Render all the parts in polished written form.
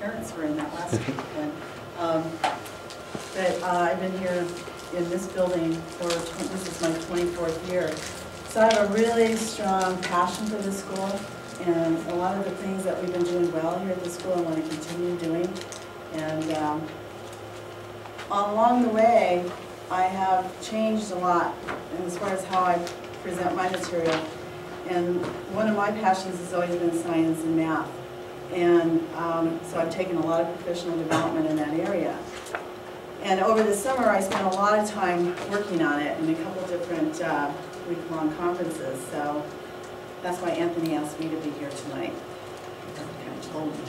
parents were in that last week. But I've been here in this building for, this is my 24th year. So I have a really strong passion for this school, and a lot of the things that we've been doing well here at the school I want to continue doing. And along the way, I have changed a lot as far as how I present my material. And one of my passions has always been science and math. And so I've taken a lot of professional development in that area. And over the summer, I spent a lot of time working on it in a couple different week-long conferences. So that's why Anthony asked me to be here tonight. He kind of told me.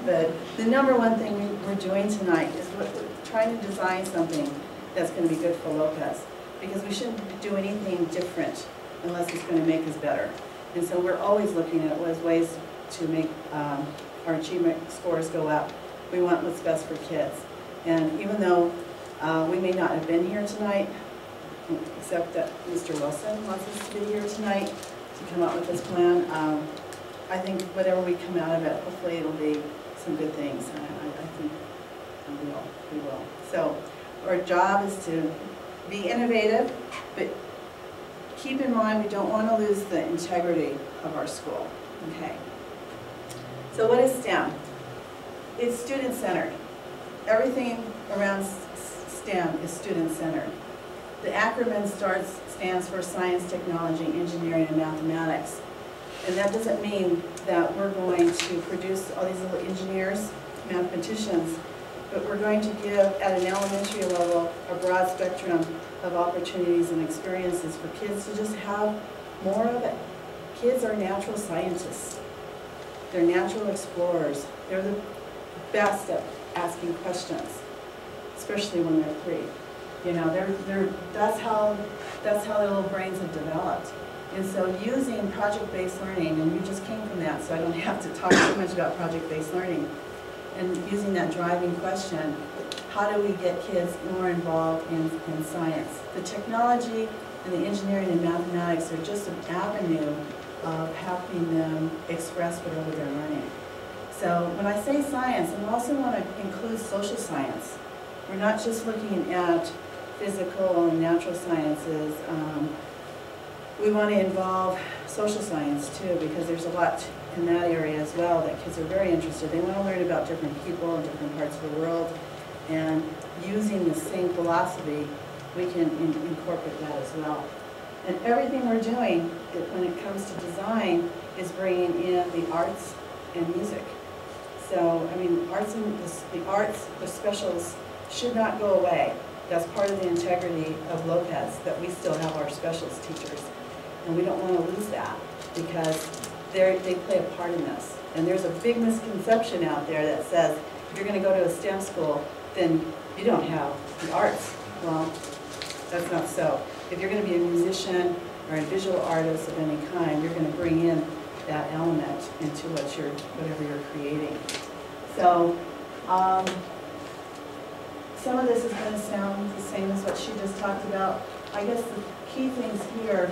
But the number one thing we're doing tonight is we're trying to design something that's going to be good for Lopez. Because we shouldn't do anything different unless it's going to make us better. And so we're always looking at ways to make our achievement scores go up. We want what's best for kids. And even though we may not have been here tonight, except that Mr. Wilson wants us to be here tonight to come up with this plan, I think whatever we come out of it, hopefully it'll be some good things. And I think we will. So our job is to be innovative, but keep in mind we don't want to lose the integrity of our school. Okay. So what is STEM? It's student-centered. Everything around STEM is student-centered. The acronym stands for Science, Technology, Engineering, and Mathematics. And that doesn't mean that we're going to produce all these little engineers, mathematicians, but we're going to give, at an elementary level, a broad spectrum of opportunities and experiences for kids to just have more of it. Kids are natural scientists. They're natural explorers. They're the best at asking questions, especially when they're 3. You know, that's how their little brains have developed. And so using project-based learning, and you just came from that, so I don't have to talk too much about project-based learning, and using that driving question, how do we get kids more involved in science? The technology and the engineering and mathematics are just an avenue of helping them express whatever they're learning. So when I say science, I also want to include social science. We're not just looking at physical and natural sciences. We want to involve social science too, because there's a lot in that area as well that kids are very interested. They want to learn about different people in different parts of the world, and using the same philosophy, we can incorporate that as well. And everything we're doing when it comes to design is bringing in the arts and music. So, I mean, the specials should not go away. That's part of the integrity of Lopez, that we still have our specials teachers. And we don't want to lose that, because they play a part in this. And there's a big misconception out there that says, if you're going to go to a STEM school, then you don't have the arts. Well, that's not so. If you're going to be a musician or a visual artist of any kind, you're going to bring in that element into whatever you're creating. So, some of this is going to sound the same as what she just talked about. I guess the key things here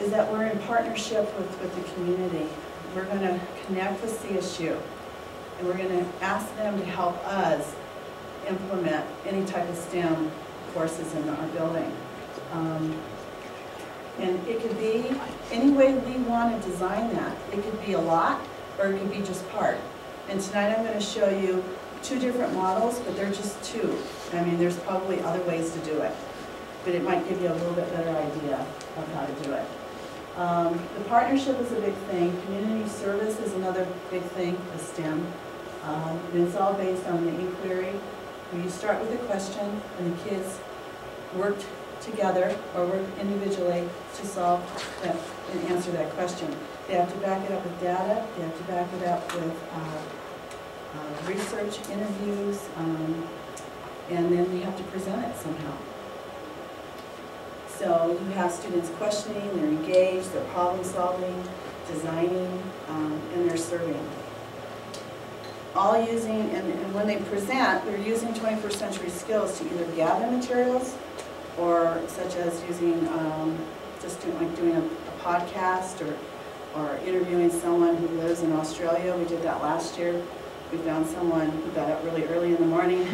is that we're in partnership with the community. We're going to connect with CSU, and we're going to ask them to help us implement any type of STEM courses in our building. And it could be any way we want to design that. It could be a lot, or it could be just part. And tonight I'm going to show you 2 different models, but they're just 2. I mean, there's probably other ways to do it, but it might give you a little bit better idea of how to do it. The partnership is a big thing. Community service is another big thing for STEM. And it's all based on the inquiry, where you start with a question, and the kids work together or work individually to solve that and answer that question. They have to back it up with data. They have to back it up with research, interviews, and then we have to present it somehow. So you have students questioning, they're engaged, they're problem solving, designing, and they're serving. All using, and when they present, they're using 21st century skills to either gather materials, or such as using, just doing a podcast, or or interviewing someone who lives in Australia. We did that last year. We found someone who got up really early in the morning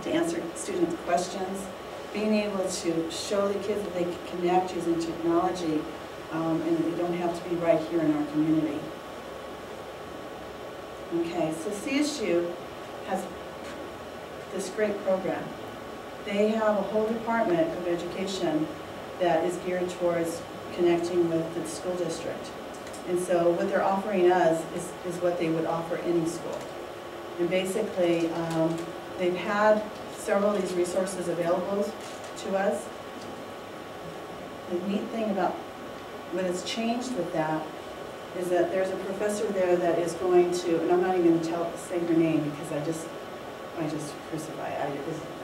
to answer students' questions. Being able to show the kids that they can connect using technology, and that they don't have to be right here in our community. Okay, so CSU has this great program. They have a whole department of education that is geared towards connecting with the school district. And so what they're offering us is what they would offer any school. And basically, they've had several of these resources available to us. The neat thing about what has changed with that is that there's a professor there that is going to, and I'm not even going to say her name because I just crucify it.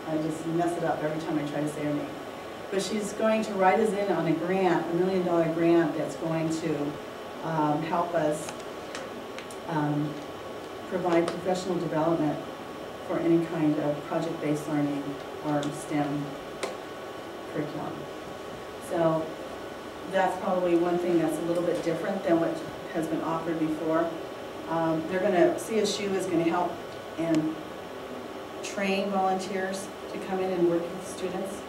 I just mess it up every time I try to say her name. But she's going to write us in on a grant, $1 million grant that's going to help us provide professional development for any kind of project-based learning or STEM curriculum. So that's probably one thing that's a little bit different than what has been offered before. CSU is going to help and train volunteers to come in and work with students,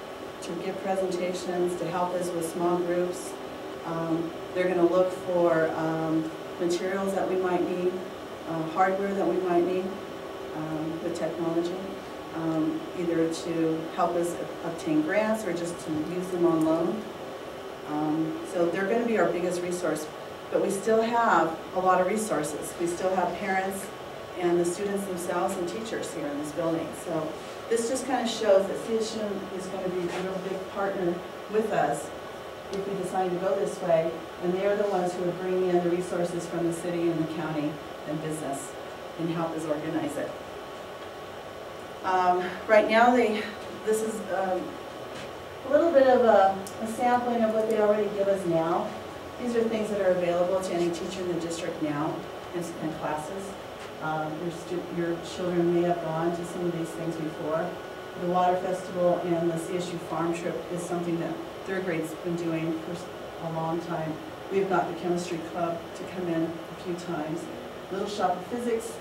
to give presentations, to help us with small groups. They're going to look for materials that we might need, hardware that we might need with technology, either to help us obtain grants or just to use them on loan. So they're going to be our biggest resource, but we still have a lot of resources. We still have parents and the students themselves and teachers here in this building. So this just kind of shows that CSU is going to be a real big partner with us if we decide to go this way, and they're the ones who are bringing in the resources from the city and the county and business and help us organize it. Right now, this is a little bit of a sampling of what they already give us now. These are things that are available to any teacher in the district now in classes. Your children may have gone to some of these things before. The Water Festival and the CSU Farm Trip is something that third grade's been doing for a long time. We've got the chemistry club to come in a few times. Little Shop of Physics,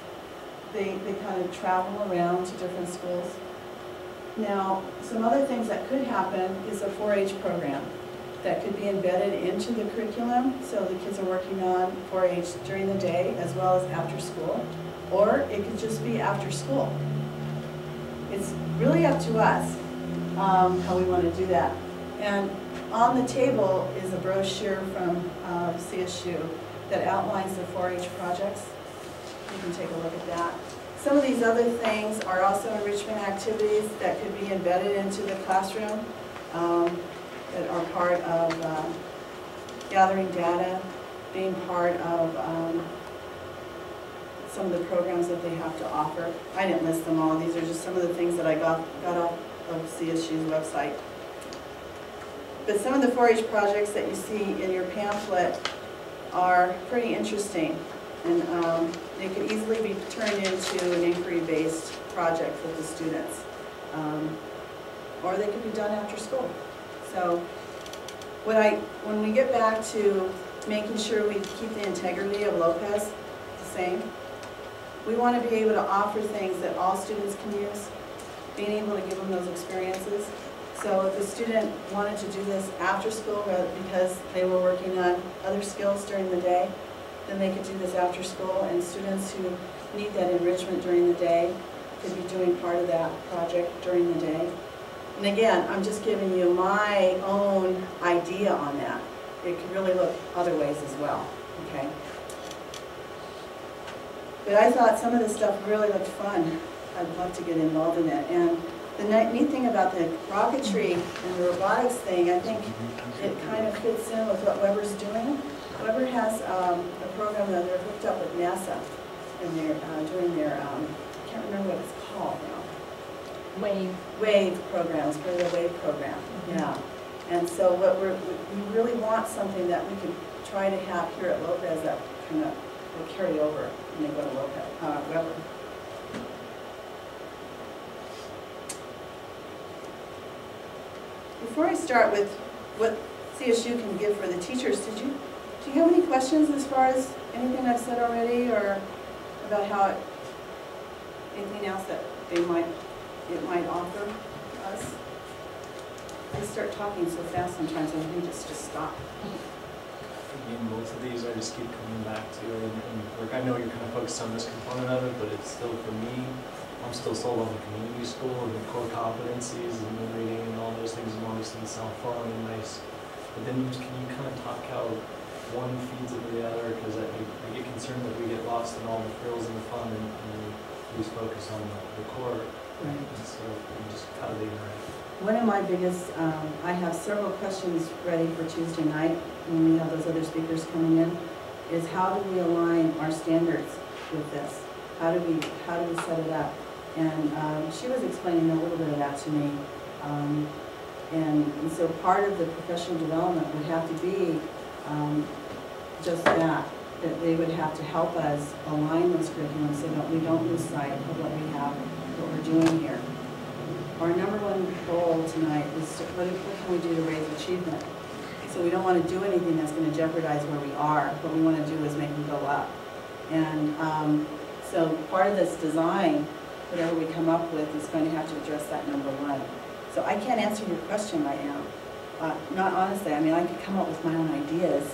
they kind of travel around to different schools. Now, some other things that could happen is a 4-H program that could be embedded into the curriculum, so the kids are working on 4-H during the day as well as after school, or it could just be after school. It's really up to us how we want to do that. And on the table is a brochure from CSU that outlines the 4-H projects. You can take a look at that. Some of these other things are also enrichment activities that could be embedded into the classroom that are part of gathering data, being part of some of the programs that they have to offer. I didn't list them all. These are just some of the things that I got off of CSU's website. But some of the 4-H projects that you see in your pamphlet are pretty interesting, and they could easily be turned into an inquiry-based project for the students, or they could be done after school. So when we get back to making sure we keep the integrity of Lopez the same, we want to be able to offer things that all students can use, being able to give them those experiences. So if a student wanted to do this after school because they were working on other skills during the day, then they could do this after school, and students who need that enrichment during the day could be doing part of that project during the day. And again, I'm just giving you my own idea on that. It could really look other ways as well, okay? But I thought some of this stuff really looked fun. I'd love to get involved in it. And the neat thing about the rocketry and the robotics thing, I think it kind of fits in with what Weber's doing. Weber has a program that they're hooked up with NASA, and they're doing their, I can't remember what it's called now. Wave programs, for the WAVE program, yeah. And so we really want something that we can try to have here at Lopez that kind of will carry over when they go to Weber. Before I start with what CSU can give for the teachers, did Do you have any questions as far as anything I've said already, or about how anything else that it might offer us? I start talking so fast sometimes I think just stop. Again, both of these I just keep coming back to, and like I know you're kind of focused on this component of it, but it's still, for me, I'm still sold on the community school and the core competencies and the reading and all those things, and obviously the self-forming and nice. But then can you kind of talk how one feeds into the other? Because I get concerned that we get lost in all the frills and the fun and lose focus on the core. Right. And so we just how do they interact? One of my biggest, I have several questions ready for Tuesday night when we have those other speakers coming in, is how do we align our standards with this? How do we set it up? And she was explaining a little bit of that to me. And so part of the professional development would have to be just that they would have to help us align those curriculums so that we don't lose sight of what we have, what we're doing here. Our number one goal tonight is what can we do to raise achievement? So we don't want to do anything that's going to jeopardize where we are. What we want to do is make them go up. And so part of this design, whatever we come up with, is going to have to address that number one. So I can't answer your question right now. Not honestly, I mean, I could come up with my own ideas,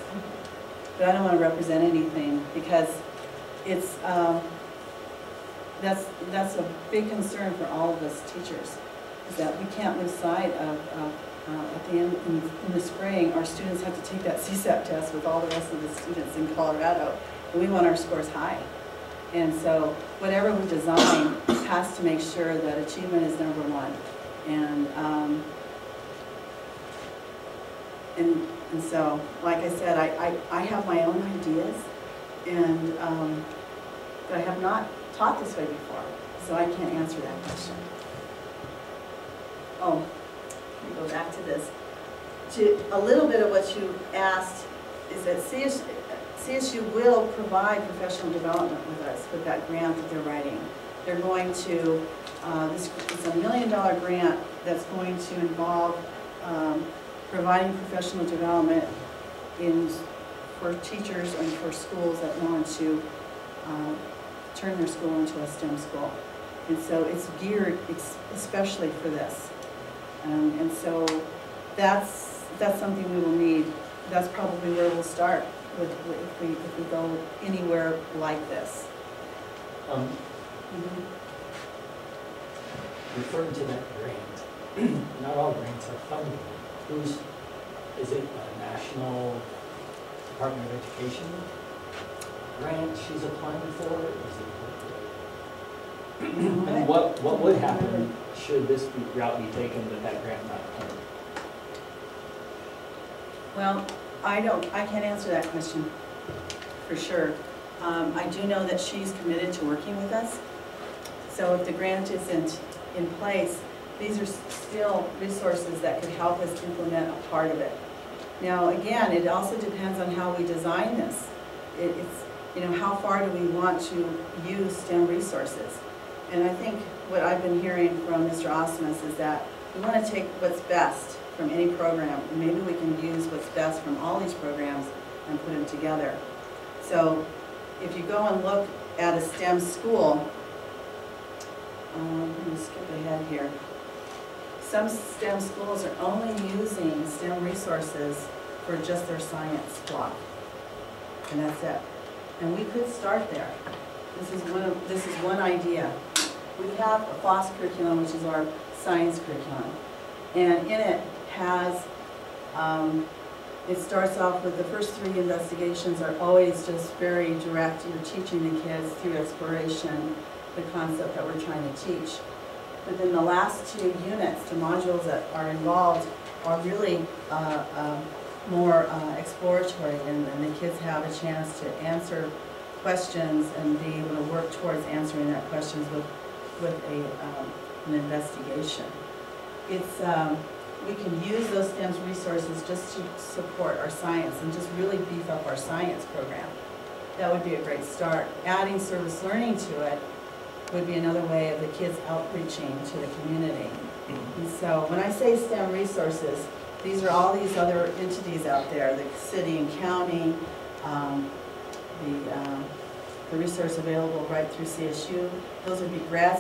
but I don't want to represent anything because it's, that's a big concern for all of us teachers, is that we can't lose sight of at the end, in the spring, our students have to take that CSAT test with all the rest of the students in Colorado, and we want our scores high. And so whatever we design has to make sure that achievement is number one. And so, like I said, I have my own ideas, and but I have not taught this way before, so I can't answer that question. Oh, let me go back to this. A little bit of what you asked is that CSU will provide professional development with us with that grant that they're writing. They're going to, it's a $1 million grant that's going to involve providing professional development for teachers and for schools that want to turn their school into a STEM school. And so it's geared especially for this. And so that's something we will need. That's probably where we'll start if we go anywhere like this. Referring to that grant, not all grants are funded. Is it a National Department of Education grant she's applying for? And what would happen should this route be taken with that grant not funded? Well, I can't answer that question for sure. I do know that she's committed to working with us. So if the grant isn't in place, these are still resources that could help us implement a part of it. Now, again, it also depends on how we design this. It's, you know, how far do we want to use STEM resources? And I think what I've been hearing from Mr. Osmus is that we want to take what's best from any program, and maybe we can use what's best from all these programs and put them together. So if you go and look at a STEM school, let me skip ahead here. Some STEM schools are only using STEM resources for just their science block, and that's it. And we could start there. This is one idea. We have a FOSS curriculum, which is our science curriculum, and in it has, it starts off with the first 3 investigations are always just very direct. You're teaching the kids through exploration the concept that we're trying to teach. But then the last 2 units, the modules that are involved, are really more exploratory, and the kids have a chance to answer questions and be able to work towards answering that questions with an investigation. It's we can use those STEM resources just to support our science and just really beef up our science program. That would be a great start. Adding service learning to it would be another way of the kids outreaching to the community. And so when I say STEM resources, these are all these other entities out there, the city and county, um, the resource available right through CSU. Those would be grad